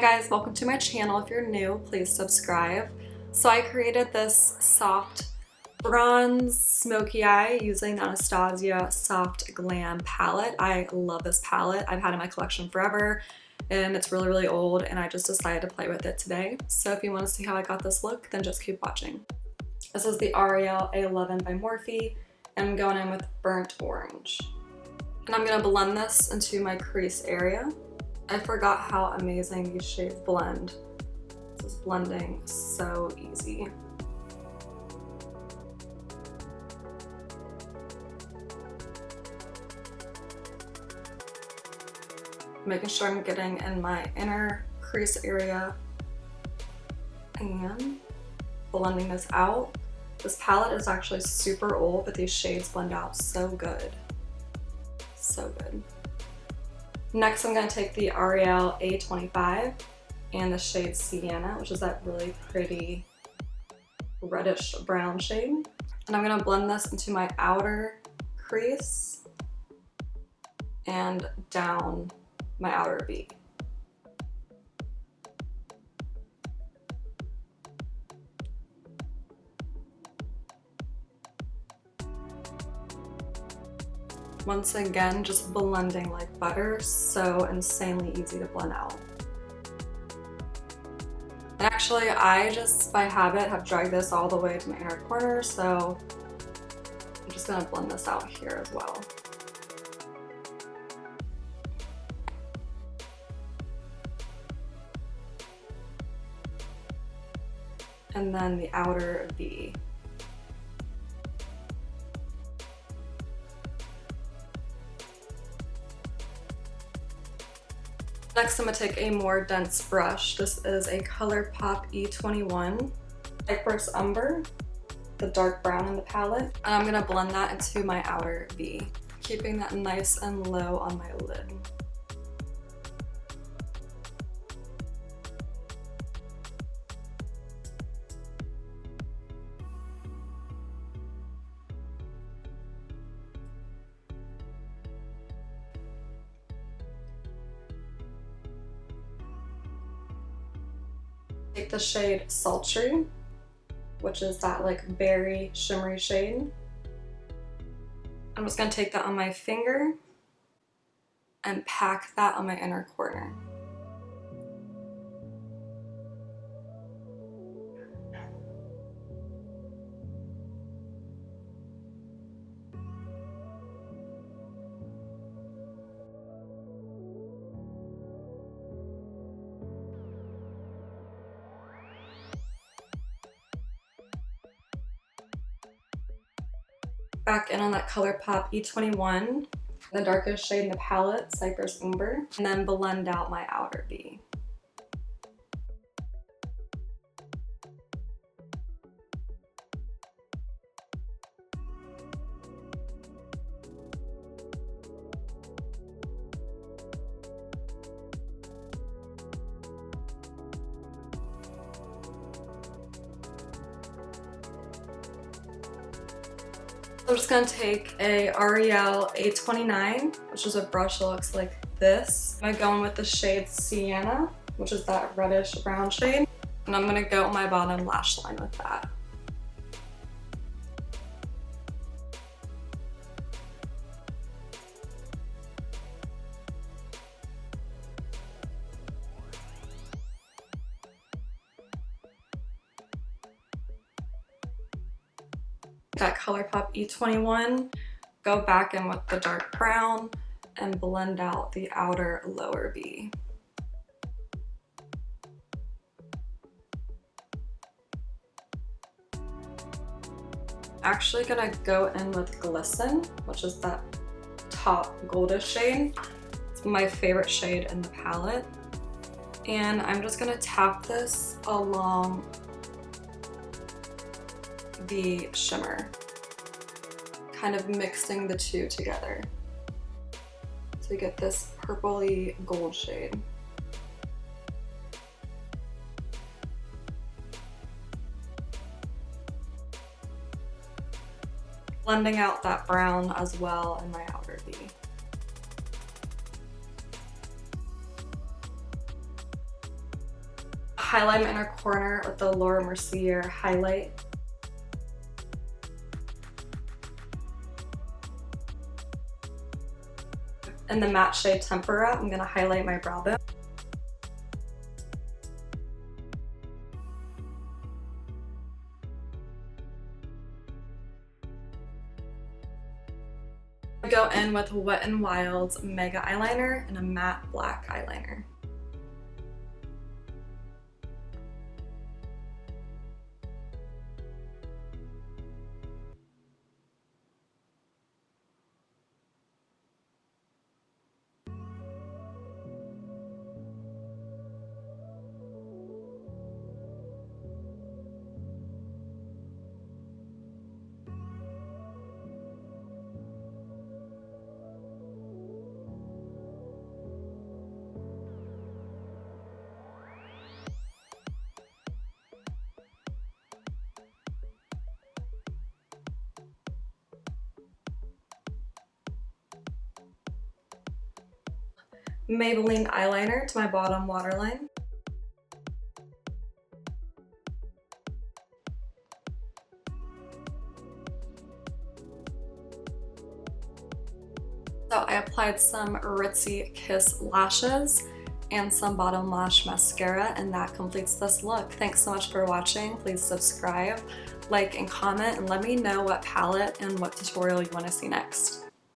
guys, welcome to my channel. If you're new, please subscribe. So I created this soft bronze smoky eye using the Anastasia Soft Glam palette. I love this palette. I've had it in my collection forever and it's really old, and I just decided to play with it today. So if you want to see how I got this look, then just keep watching. This is the L'Oreal A11 by Morphe, and I'm going in with burnt orange. And I'm going to blend this into my crease area. I forgot how amazing these shades blend. This is blending so easy. Making sure I'm getting in my inner crease area and blending this out. This palette is actually super old, but these shades blend out so good. So good. Next, I'm going to take the L'Oreal A25 and the shade Sienna, which is that really pretty reddish brown shade. And I'm going to blend this into my outer crease and down my outer V. Once again, just blending like butter, so insanely easy to blend out. And actually, I just by habit have dragged this all the way to my inner corner, so I'm just gonna blend this out here as well. And then the outer V. Next, I'm going to take a more dense brush. This is a Colourpop E21 Cypress Umber, the dark brown in the palette. And I'm going to blend that into my outer V, keeping that nice and low on my lid. Take the shade Sultry, which is that like berry shimmery shade. I'm just going to take that on my finger and pack that on my inner corner. Back in on that Colourpop E21, the darkest shade in the palette, Cypress Umber, and then blend out my outer V. I'm just going to take a L'Oreal A29, which is a brush that looks like this. I'm going with the shade Sienna, which is that reddish brown shade. And I'm going to go on my bottom lash line with that. That Colourpop E21, go back in with the dark brown and blend out the outer lower V. Actually gonna go in with Glisten, which is that top goldish shade. It's my favorite shade in the palette. And I'm just gonna tap this along the shimmer, kind of mixing the two together to get this purpley gold shade. Blending out that brown as well in my outer V. highlight my inner corner with the Laura Mercier highlight. In the matte shade Tempera, I'm going to highlight my brow bone. Go in with Wet n Wild's Mega Eyeliner and a matte black eyeliner. Maybelline eyeliner to my bottom waterline. So I applied some Ritzy Kiss lashes and some bottom lash mascara, and that completes this look. Thanks so much for watching. Please subscribe, like, and comment, and let me know what palette and what tutorial you want to see next.